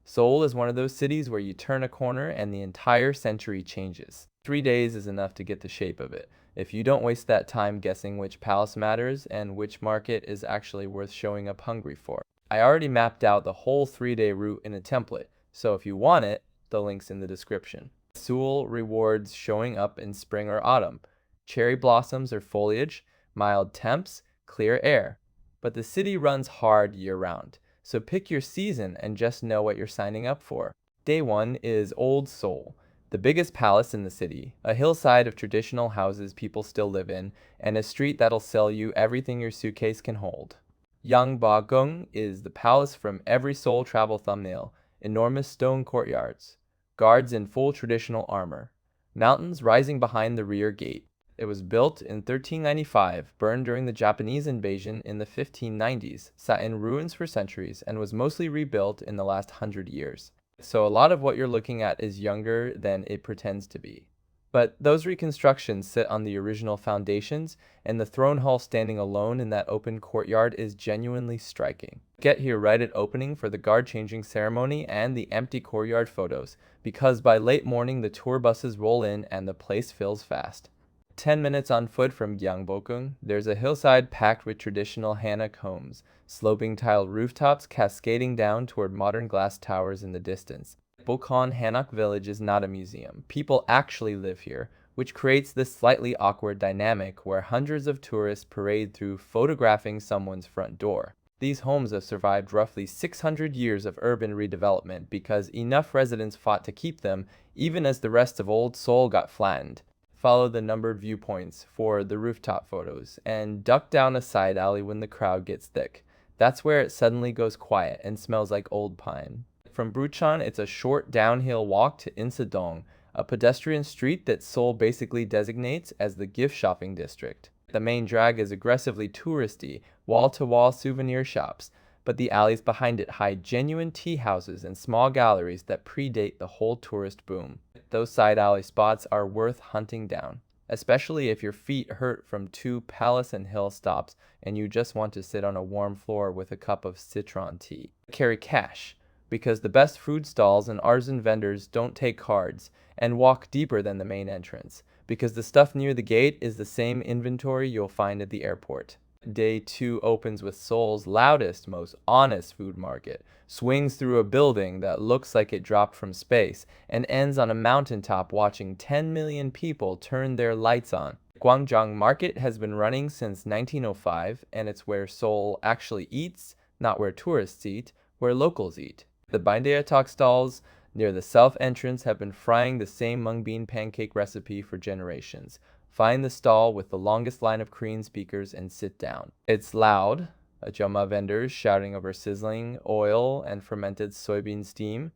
Seoul is one of those cities where you turn a corner and the entire century changes. 3 days is enough to get the shape of it, if you don't waste that time guessing which palace matters and which market is actually worth showing up hungry for. I already mapped out the whole 3-day route in a template, so if you want it, the link's in the description. Seoul rewards showing up in spring or autumn. Cherry blossoms or foliage, mild temps, clear air. But the city runs hard year-round, so pick your season and just know what you're signing up for. Day 1 is Old Seoul, the biggest palace in the city, a hillside of traditional houses people still live in, and a street that'll sell you everything your suitcase can hold. Gyeongbokgung is the palace from every Seoul travel thumbnail, enormous stone courtyards, guards in full traditional armor, mountains rising behind the rear gate. It was built in 1395, burned during the Japanese invasion in the 1590s, sat in ruins for centuries, and was mostly rebuilt in the last 100 years. So a lot of what you're looking at is younger than it pretends to be. But those reconstructions sit on the original foundations, and the throne hall standing alone in that open courtyard is genuinely striking. Get here right at opening for the guard changing ceremony and the empty courtyard photos, because by late morning the tour buses roll in and the place fills fast. 10 minutes on foot from Gyeongbokgung, there's a hillside packed with traditional hanok homes, sloping tiled rooftops cascading down toward modern glass towers in the distance. Bukchon Hanok Village is not a museum. People actually live here, which creates this slightly awkward dynamic where hundreds of tourists parade through photographing someone's front door. These homes have survived roughly 600 years of urban redevelopment because enough residents fought to keep them, even as the rest of Old Seoul got flattened. Follow the numbered viewpoints for the rooftop photos, and duck down a side alley when the crowd gets thick. That's where it suddenly goes quiet and smells like old pine. From Bukchon, it's a short downhill walk to Insa-dong, a pedestrian street that Seoul basically designates as the gift shopping district. The main drag is aggressively touristy, wall-to-wall souvenir shops, but the alleys behind it hide genuine tea houses and small galleries that predate the whole tourist boom. Those side alley spots are worth hunting down, especially if your feet hurt from 2 palace and hill stops and you just want to sit on a warm floor with a cup of citron tea. Carry cash, because the best food stalls and artisan vendors don't take cards, and walk deeper than the main entrance, because the stuff near the gate is the same inventory you'll find at the airport. Day 2 opens with Seoul's loudest, most honest food market, swings through a building that looks like it dropped from space, and ends on a mountaintop watching 10 million people turn their lights on. Gwangjang Market has been running since 1905, and it's where Seoul actually eats, not where tourists eat, where locals eat. The bindaetteok stalls near the south entrance have been frying the same mung bean pancake recipe for generations. Find the stall with the longest line of Korean speakers and sit down. It's loud, ajoma vendors shouting over sizzling oil and fermented soybean steam,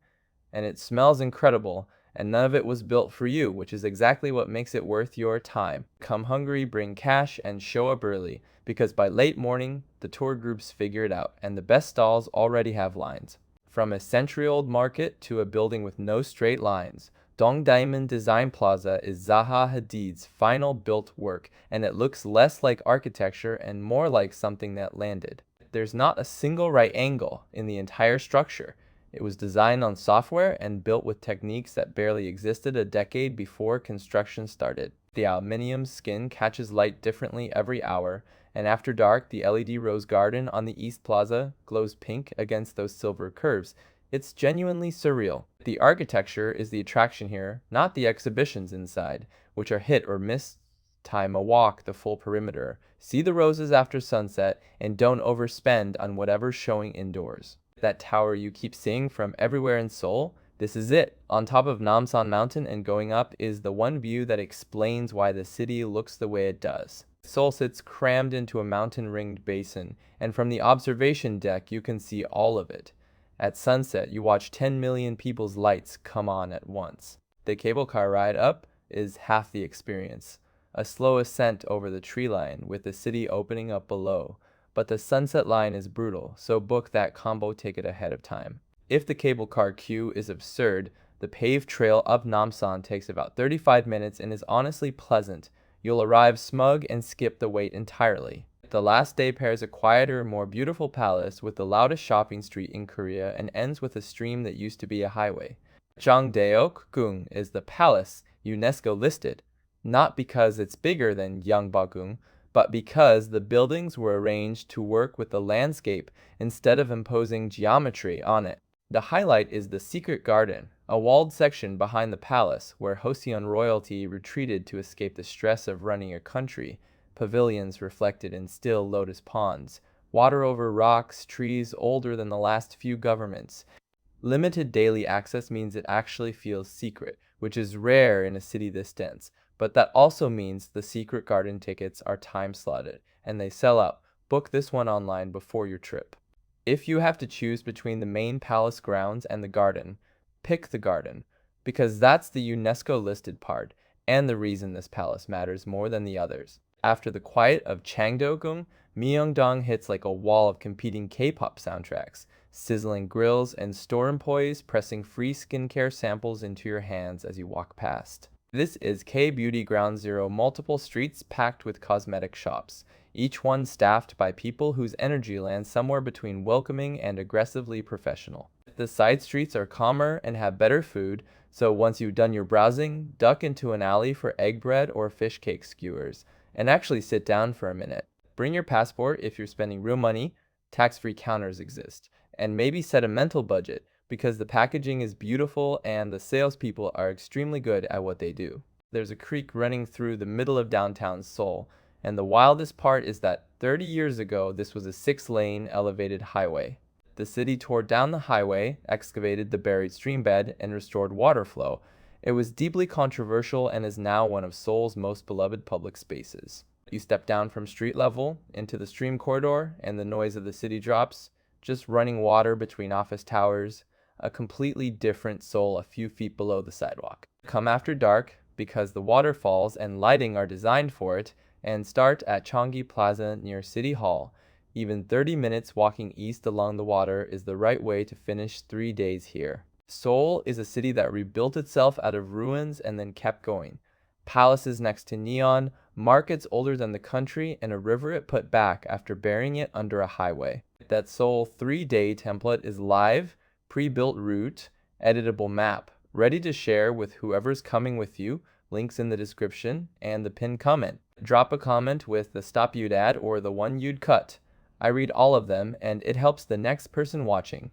and it smells incredible, and none of it was built for you, which is exactly what makes it worth your time. Come hungry, bring cash, and show up early, because by late morning, the tour groups figure it out, and the best stalls already have lines. From a century-old market to a building with no straight lines, Dongdaemun Design Plaza is Zaha Hadid's final built work, and it looks less like architecture and more like something that landed. There's not a single right angle in the entire structure. It was designed on software and built with techniques that barely existed a decade before construction started. The aluminum skin catches light differently every hour, and after dark, the LED rose garden on the East Plaza glows pink against those silver curves. It's genuinely surreal. The architecture is the attraction here, not the exhibitions inside, which are hit or miss. Time a walk the full perimeter, see the roses after sunset, and don't overspend on whatever's showing indoors. That tower you keep seeing from everywhere in Seoul, this is it. On top of Namsan Mountain and going up is the one view that explains why the city looks the way it does. Seoul sits crammed into a mountain-ringed basin, and from the observation deck you can see all of it. At sunset, you watch 10 million people's lights come on at once. The cable car ride up is half the experience. A slow ascent over the tree line with the city opening up below. But the sunset line is brutal, so book that combo ticket ahead of time. If the cable car queue is absurd, the paved trail up Namsan takes about 35 minutes and is honestly pleasant. You'll arrive smug and skip the wait entirely. The last day pairs a quieter, more beautiful palace with the loudest shopping street in Korea and ends with a stream that used to be a highway. Changdeokgung is the palace UNESCO listed, not because it's bigger than Gyeongbokgung, but because the buildings were arranged to work with the landscape instead of imposing geometry on it. The highlight is the secret garden, a walled section behind the palace where Joseon royalty retreated to escape the stress of running a country. Pavilions reflected in still lotus ponds, water over rocks, trees older than the last few governments. Limited daily access means it actually feels secret, which is rare in a city this dense, but that also means the secret garden tickets are time-slotted, and they sell out. Book this one online before your trip. If you have to choose between the main palace grounds and the garden, pick the garden, because that's the UNESCO-listed part, and the reason this palace matters more than the others. After the quiet of Changdeokgung, Myeongdong hits like a wall of competing K-pop soundtracks, sizzling grills and store employees pressing free skincare samples into your hands as you walk past. This is K-Beauty Ground Zero, multiple streets packed with cosmetic shops, each one staffed by people whose energy lands somewhere between welcoming and aggressively professional. The side streets are calmer and have better food, so once you've done your browsing, duck into an alley for egg bread or fish cake skewers, and actually sit down for a minute. Bring your passport if you're spending real money, tax-free counters exist, and maybe set a mental budget because the packaging is beautiful and the salespeople are extremely good at what they do. There's a creek running through the middle of downtown Seoul, and the wildest part is that 30 years ago this was a 6-lane elevated highway. The city tore down the highway, excavated the buried stream bed, and restored water flow. It was deeply controversial and is now one of Seoul's most beloved public spaces. You step down from street level into the stream corridor and the noise of the city drops, just running water between office towers, a completely different Seoul a few feet below the sidewalk. Come after dark because the waterfalls and lighting are designed for it, and start at Cheonggyecheon Plaza near City Hall. Even 30 minutes walking east along the water is the right way to finish 3 days here. Seoul is a city that rebuilt itself out of ruins and then kept going. Palaces next to neon, markets older than the country, and a river it put back after burying it under a highway. That Seoul 3-day template is live, pre-built route, editable map, ready to share with whoever's coming with you, links in the description, and the pinned comment. Drop a comment with the stop you'd add or the one you'd cut. I read all of them, and it helps the next person watching.